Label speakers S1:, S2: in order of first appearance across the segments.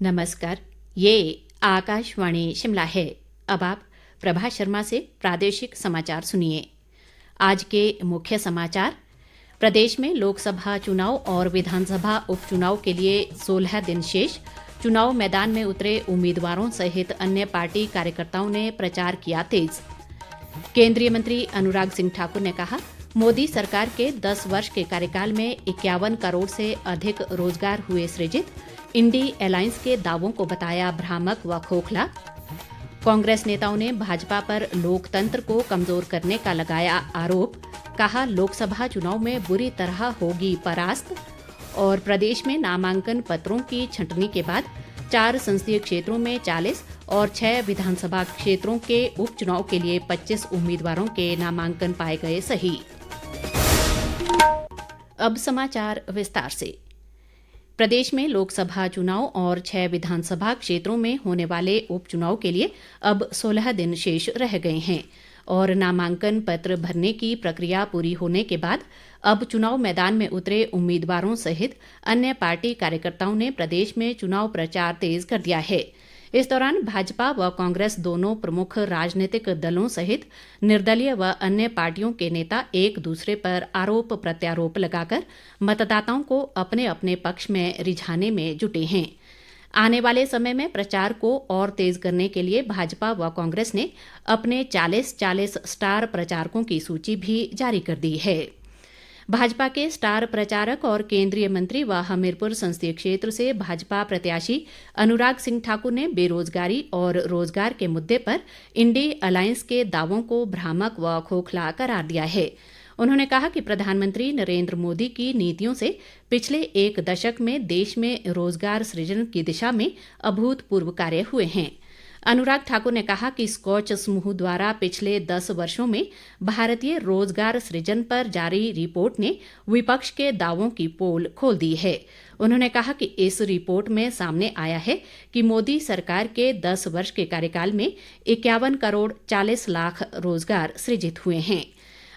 S1: नमस्कार। ये आकाशवाणी शिमला है। अब आप प्रभा शर्मा से प्रादेशिक समाचार सुनिए। आज के मुख्य समाचार। प्रदेश में लोकसभा चुनाव और विधानसभा उपचुनाव के लिए 16 दिन शेष। चुनाव मैदान में उतरे उम्मीदवारों सहित अन्य पार्टी कार्यकर्ताओं ने प्रचार किया तेज। केंद्रीय मंत्री अनुराग सिंह ठाकुर ने कहा, मोदी सरकार के 10 वर्ष के कार्यकाल में 51 करोड़ से अधिक रोजगार हुए सृजित। इंडी अलायंस के दावों को बताया भ्रामक व खोखला। कांग्रेस नेताओं ने भाजपा पर लोकतंत्र को कमजोर करने का लगाया आरोप। कहा, लोकसभा चुनाव में बुरी तरह होगी परास्त। और प्रदेश में नामांकन पत्रों की छंटनी के बाद 4 संसदीय क्षेत्रों में 40 और 6 विधानसभा क्षेत्रों के उपचुनाव के लिए 25 उम्मीदवारों के नामांकन पाए गए सही। अब समाचार विस्तार से। प्रदेश में लोकसभा चुनाव और 6 विधानसभा क्षेत्रों में होने वाले उपचुनाव के लिए अब 16 दिन शेष रह गए हैं और नामांकन पत्र भरने की प्रक्रिया पूरी होने के बाद अब चुनाव मैदान में उतरे उम्मीदवारों सहित अन्य पार्टी कार्यकर्ताओं ने प्रदेश में चुनाव प्रचार तेज कर दिया है। इस दौरान भाजपा व कांग्रेस दोनों प्रमुख राजनीतिक दलों सहित निर्दलीय व अन्य पार्टियों के नेता एक दूसरे पर आरोप प्रत्यारोप लगाकर मतदाताओं को अपने अपने पक्ष में रिझाने में जुटे हैं। आने वाले समय में प्रचार को और तेज करने के लिए भाजपा व कांग्रेस ने अपने 40-40 स्टार प्रचारकों की सूची भी जारी कर दी है। भाजपा के स्टार प्रचारक और केंद्रीय मंत्री व हमीरपुर संसदीय क्षेत्र से भाजपा प्रत्याशी अनुराग सिंह ठाकुर ने बेरोजगारी और रोजगार के मुद्दे पर इंडी अलायंस के दावों को भ्रामक व खोखला करार दिया है। उन्होंने कहा कि प्रधानमंत्री नरेंद्र मोदी की नीतियों से पिछले 1 दशक में देश में रोजगार सृजन की दिशा में अभूतपूर्व कार्य हुए हैं। अनुराग ठाकुर ने कहा कि स्कॉच समूह द्वारा पिछले 10 वर्षों में भारतीय रोजगार सृजन पर जारी रिपोर्ट ने विपक्ष के दावों की पोल खोल दी है। उन्होंने कहा कि इस रिपोर्ट में सामने आया है कि मोदी सरकार के 10 वर्ष के कार्यकाल में 51 करोड़ 40 लाख रोजगार सृजित हुए हैं।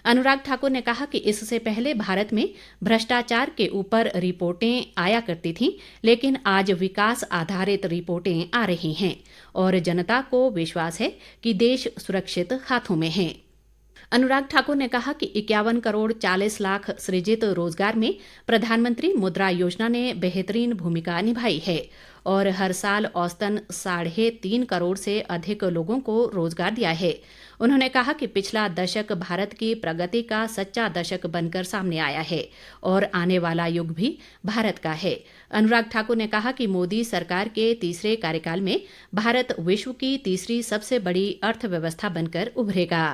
S1: अनुराग ठाकुर ने कहा कि इससे पहले भारत में भ्रष्टाचार के ऊपर रिपोर्टें आया करती थीं, लेकिन आज विकास आधारित रिपोर्टें आ रही हैं और जनता को विश्वास है कि देश सुरक्षित हाथों में है। अनुराग ठाकुर ने कहा कि 51 करोड़ 40 लाख सृजित रोजगार में प्रधानमंत्री मुद्रा योजना ने बेहतरीन भूमिका निभाई है और हर साल औसतन 3.5 करोड़ से अधिक लोगों को रोजगार दिया है। उन्होंने कहा कि पिछला दशक भारत की प्रगति का सच्चा दशक बनकर सामने आया है और आने वाला युग भी भारत का है। अनुराग ठाकुर ने कहा कि मोदी सरकार के तीसरे कार्यकाल में भारत विश्व की तीसरी सबसे बड़ी अर्थव्यवस्था बनकर उभरेगा।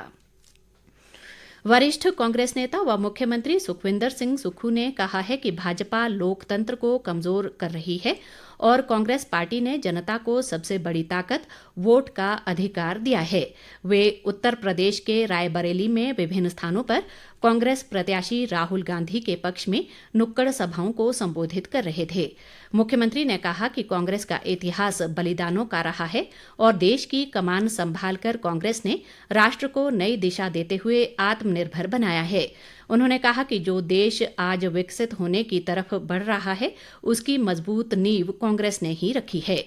S1: वरिष्ठ कांग्रेस नेता व मुख्यमंत्री सुखविंदर सिंह सुक्खू ने कहा है कि भाजपा लोकतंत्र को कमजोर कर रही है और कांग्रेस पार्टी ने जनता को सबसे बड़ी ताकत वोट का अधिकार दिया है। वे उत्तर प्रदेश के रायबरेली में विभिन्न स्थानों पर कांग्रेस प्रत्याशी राहुल गांधी के पक्ष में नुक्कड़ सभाओं को संबोधित कर रहे थे। मुख्यमंत्री ने कहा कि कांग्रेस का इतिहास बलिदानों का रहा है और देश की कमान संभालकर कांग्रेस ने राष्ट्र को नई दिशा देते हुए आत्मनिर्भर बनाया है। उन्होंने कहा कि जो देश आज विकसित होने की तरफ बढ़ रहा है, उसकी मजबूत नींव कांग्रेस ने ही रखी है।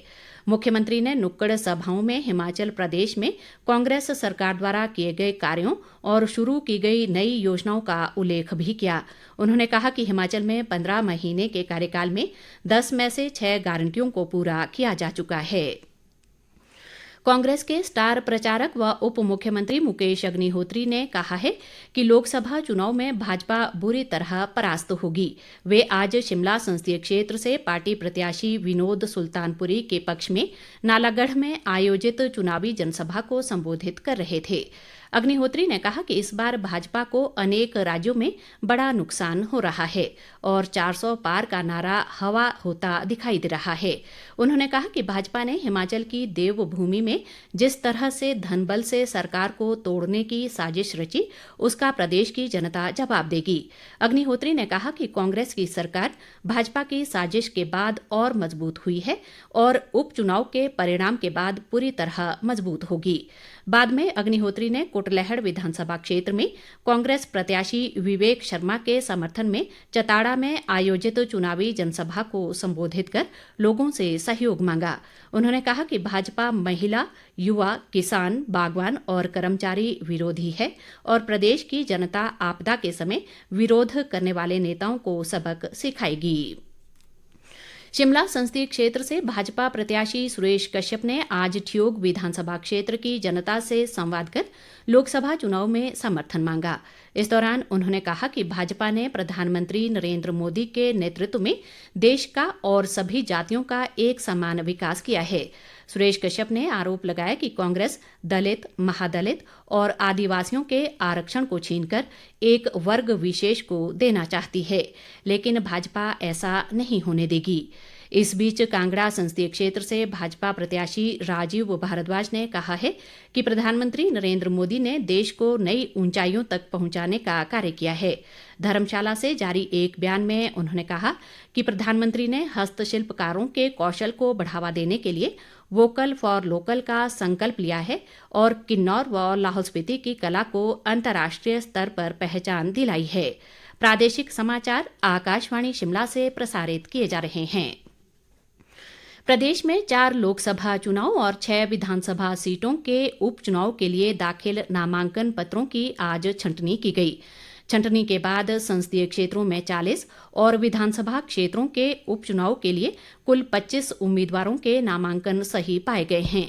S1: मुख्यमंत्री ने नुक्कड़ सभाओं में हिमाचल प्रदेश में कांग्रेस सरकार द्वारा किए गए कार्यों और शुरू की गई नई योजनाओं का उल्लेख भी किया। उन्होंने कहा कि हिमाचल में 15 महीने के कार्यकाल में 10 में से 6 गारंटियों को पूरा किया जा चुका है। कांग्रेस के स्टार प्रचारक व उप मुख्यमंत्री मुकेश अग्निहोत्री ने कहा है कि लोकसभा चुनाव में भाजपा बुरी तरह परास्त होगी। वे आज शिमला संसदीय क्षेत्र से पार्टी प्रत्याशी विनोद सुल्तानपुरी के पक्ष में नालागढ़ में आयोजित चुनावी जनसभा को संबोधित कर रहे थे। अग्निहोत्री ने कहा कि इस बार भाजपा को अनेक राज्यों में बड़ा नुकसान हो रहा है और 400 पार का नारा हवा होता दिखाई दे रहा है। उन्होंने कहा कि भाजपा ने हिमाचल की देवभूमि में जिस तरह से धनबल से सरकार को तोड़ने की साजिश रची, उसका प्रदेश की जनता जवाब देगी। अग्निहोत्री ने कहा कि कांग्रेस की सरकार भाजपा की साजिश के बाद और मजबूत हुई है और उपचुनाव के परिणाम के बाद पूरी तरह मजबूत होगी। बाद में अग्निहोत्री ने कुटलैहड़ विधानसभा क्षेत्र में कांग्रेस प्रत्याशी विवेक शर्मा के समर्थन में चताड़ा में आयोजित चुनावी जनसभा को संबोधित कर लोगों से सहयोग मांगा। उन्होंने कहा कि भाजपा महिला, युवा, किसान, बागवान और कर्मचारी विरोधी है और प्रदेश की जनता आपदा के समय विरोध करने वाले नेताओं को सबक सिखाएगी। शिमला संसदीय क्षेत्र से भाजपा प्रत्याशी सुरेश कश्यप ने आज ठियोग विधानसभा क्षेत्र की जनता से संवाद कर लोकसभा चुनाव में समर्थन मांगा। इस दौरान उन्होंने कहा कि भाजपा ने प्रधानमंत्री नरेंद्र मोदी के नेतृत्व में देश का और सभी जातियों का एक समान विकास किया है। सुरेश कश्यप ने आरोप लगाया कि कांग्रेस दलित, महादलित और आदिवासियों के आरक्षण को छीनकर एक वर्ग विशेष को देना चाहती है, लेकिन भाजपा ऐसा नहीं होने देगी। इस बीच कांगड़ा संसदीय क्षेत्र से भाजपा प्रत्याशी राजीव भारद्वाज ने कहा है कि प्रधानमंत्री नरेंद्र मोदी ने देश को नई ऊंचाइयों तक पहुंचाने का कार्य किया है। धर्मशाला से जारी एक बयान में उन्होंने कहा कि प्रधानमंत्री ने हस्तशिल्पकारों के कौशल को बढ़ावा देने के लिए वोकल फॉर लोकल का संकल्प लिया है और किन्नौर व लाहौल स्पीति की कला को अंतर्राष्ट्रीय स्तर पर पहचान दिलाई है। प्रादेशिक समाचार आकाशवाणी शिमला से प्रसारित किए जा रहे हैं। प्रदेश में 4 लोकसभा चुनाव और 6 विधानसभा सीटों के उपचुनाव के लिए दाखिल नामांकन पत्रों की आज छंटनी की गई। छंटनी के बाद संसदीय क्षेत्रों में 40 और विधानसभा क्षेत्रों के उपचुनाव के लिए कुल 25 उम्मीदवारों के नामांकन सही पाए गए हैं।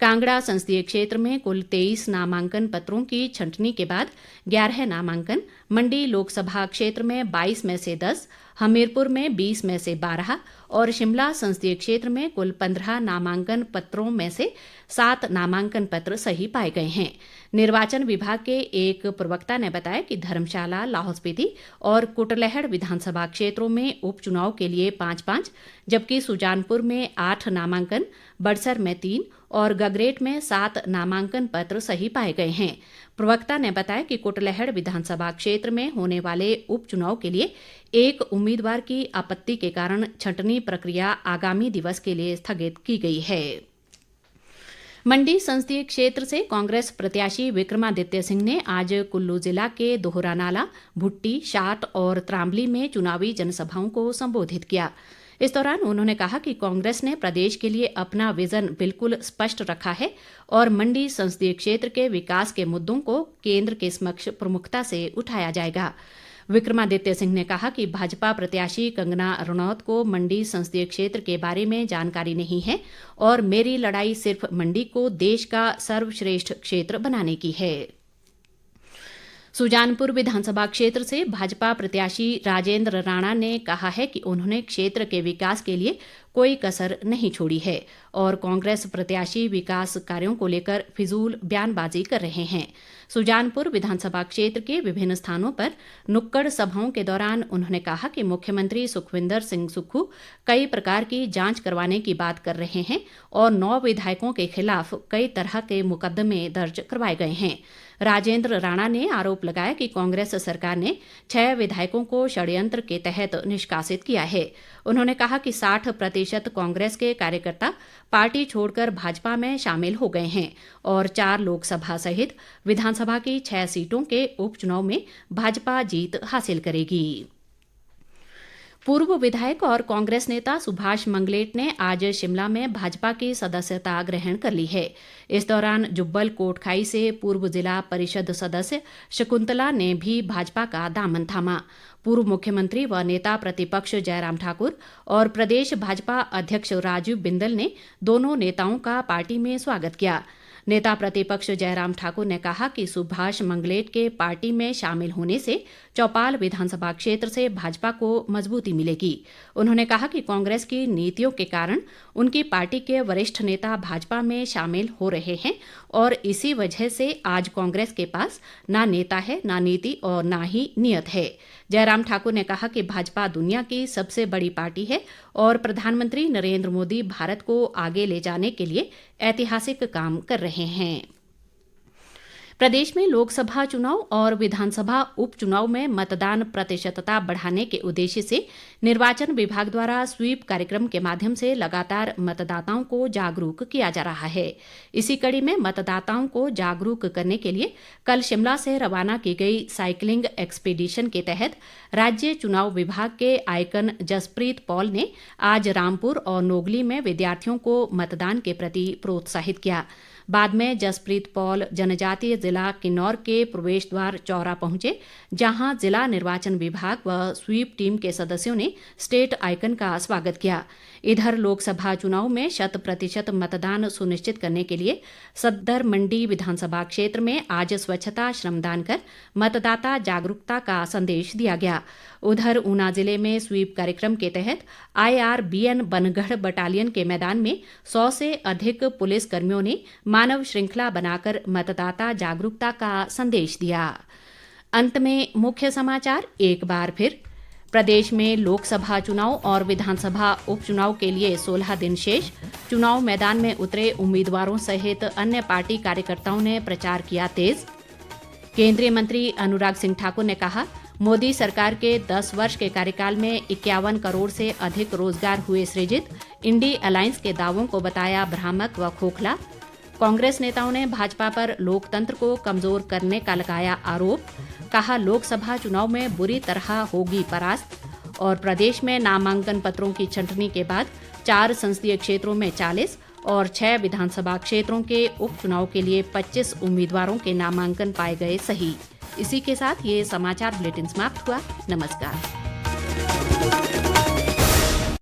S1: कांगड़ा संसदीय क्षेत्र में कुल 23 नामांकन पत्रों की छंटनी के बाद 11 नामांकन, मंडी लोकसभा क्षेत्र में 22 में से 10, हमीरपुर में 20 में से 12 और शिमला संसदीय क्षेत्र में कुल 15 नामांकन पत्रों में से 7 नामांकन पत्र सही पाए गए हैं। निर्वाचन विभाग के एक प्रवक्ता ने बताया कि धर्मशाला, लाहौल स्पीति और कुटलैहड़ विधानसभा क्षेत्रों में उपचुनाव के लिए 5-5, जबकि सुजानपुर में 8 नामांकन, बड़सर में 3 और गगरेट में 7 नामांकन पत्र सही पाए गए हैं। प्रवक्ता ने बताया कि कुटलैहड़ विधानसभा क्षेत्र में होने वाले उपचुनाव के लिए एक उम्मीदवार की आपत्ति के कारण छंटनी प्रक्रिया आगामी दिवस के लिए स्थगित की गई है। मंडी संसदीय क्षेत्र से कांग्रेस प्रत्याशी विक्रमादित्य सिंह ने आज कुल्लू जिला के दोहरानाला, भुट्टी, शाट और त्रांबली में चुनावी जनसभाओं को संबोधित किया। इस दौरान उन्होंने कहा कि कांग्रेस ने प्रदेश के लिए अपना विजन बिल्कुल स्पष्ट रखा है और मंडी संसदीय क्षेत्र के विकास के मुद्दों को केंद्र के समक्ष प्रमुखता से उठाया जाएगा। विक्रमादित्य सिंह ने कहा कि भाजपा प्रत्याशी कंगना रणौत को मंडी संसदीय क्षेत्र के बारे में जानकारी नहीं है और मेरी लड़ाई सिर्फ मंडी को देश का सर्वश्रेष्ठ क्षेत्र बनाने की है। सुजानपुर विधानसभा क्षेत्र से भाजपा प्रत्याशी राजेंद्र राणा ने कहा है कि उन्होंने क्षेत्र के विकास के लिए कोई कसर नहीं छोड़ी है और कांग्रेस प्रत्याशी विकास कार्यों को लेकर फिजूल बयानबाजी कर रहे हैं। सुजानपुर विधानसभा क्षेत्र के विभिन्न स्थानों पर नुक्कड़ सभाओं के दौरान उन्होंने कहा कि मुख्यमंत्री सुखविंदर सिंह सुक्खू कई प्रकार की जांच करवाने की बात कर रहे हैं और 9 विधायकों के खिलाफ कई तरह के मुकदमे दर्ज करवाए गए हैं। राजेंद्र राणा ने आरोप लगाया कि कांग्रेस सरकार ने 6 विधायकों को षड्यंत्र के तहत निष्कासित किया है। उन्होंने कहा कि 60% कांग्रेस के कार्यकर्ता पार्टी छोड़कर भाजपा में शामिल हो गए हैं और 4 लोकसभा सहित विधानसभा की 6 सीटों के उपचुनाव में भाजपा जीत हासिल करेगी। पूर्व विधायक और कांग्रेस नेता सुभाष मंगलेट ने आज शिमला में भाजपा की सदस्यता ग्रहण कर ली है। इस दौरान जुब्बल कोटखाई से पूर्व जिला परिषद सदस्य शकुंतला ने भी भाजपा का दामन थामा। पूर्व मुख्यमंत्री व नेता प्रतिपक्ष जयराम ठाकुर और प्रदेश भाजपा अध्यक्ष राजीव बिंदल ने दोनों नेताओं का पार्टी में स्वागत किया। नेता प्रतिपक्ष जयराम ठाकुर ने कहा कि सुभाष मंगलेट के पार्टी में शामिल होने से चौपाल विधानसभा क्षेत्र से भाजपा को मजबूती मिलेगी। उन्होंने कहा कि कांग्रेस की नीतियों के कारण उनकी पार्टी के वरिष्ठ नेता भाजपा में शामिल हो रहे हैं और इसी वजह से आज कांग्रेस के पास ना नेता है, ना नीति और ना ही नियत है। जयराम ठाकुर ने कहा कि भाजपा दुनिया की सबसे बड़ी पार्टी है और प्रधानमंत्री नरेंद्र मोदी भारत को आगे ले जाने के लिए ऐतिहासिक काम कर रहे हैं। प्रदेश में लोकसभा चुनाव और विधानसभा उपचुनाव में मतदान प्रतिशतता बढ़ाने के उद्देश्य से निर्वाचन विभाग द्वारा स्वीप कार्यक्रम के माध्यम से लगातार मतदाताओं को जागरूक किया जा रहा है। इसी कड़ी में मतदाताओं को जागरूक करने के लिए कल शिमला से रवाना की गई साइकिलिंग एक्सपीडिशन के तहत राज्य चुनाव विभाग के आइकन जसप्रीत पॉल ने आज रामपुर और नोगली में विद्यार्थियों को मतदान के प्रति प्रोत्साहित किया। बाद में जसप्रीत पॉल जनजातीय जिला किन्नौर के प्रवेश द्वार चौरा पहुंचे, जहां जिला निर्वाचन विभाग व स्वीप टीम के सदस्यों ने स्टेट आइकन का स्वागत किया। इधर लोकसभा चुनाव में 100% मतदान सुनिश्चित करने के लिए सद्दर मंडी विधानसभा क्षेत्र में आज स्वच्छता श्रमदान कर मतदाता जागरूकता का संदेश दिया गया। उधर ऊना जिले में स्वीप कार्यक्रम के तहत IRBN बनगढ़ बटालियन के मैदान में 100 से अधिक पुलिस कर्मियों ने मानव श्रृंखला बनाकर मतदाता जागरूकता का संदेश दिया। अंत में मुख्य समाचार एक बार फिर। प्रदेश में लोकसभा चुनाव और विधानसभा उपचुनाव के लिए 16 दिन शेष। चुनाव मैदान में उतरे उम्मीदवारों सहित अन्य पार्टी कार्यकर्ताओं ने प्रचार किया तेज। केंद्रीय मंत्री अनुराग सिंह ठाकुर ने कहा, मोदी सरकार के 10 वर्ष के कार्यकाल में 51 करोड़ से अधिक रोजगार हुए सृजित। इंडी अलायंस के दावों को बताया भ्रामक व खोखला। कांग्रेस नेताओं ने भाजपा पर लोकतंत्र को कमजोर करने का लगाया आरोप। कहा, लोकसभा चुनाव में बुरी तरह होगी परास्त। और प्रदेश में नामांकन पत्रों की छंटनी के बाद 4 संसदीय क्षेत्रों में 40 और 6 विधानसभा क्षेत्रों के उपचुनाव के लिए 25 उम्मीदवारों के नामांकन पाए गए सही। इसी के साथ ये समाचार बुलेटिन समाप्त हुआ। नमस्कार।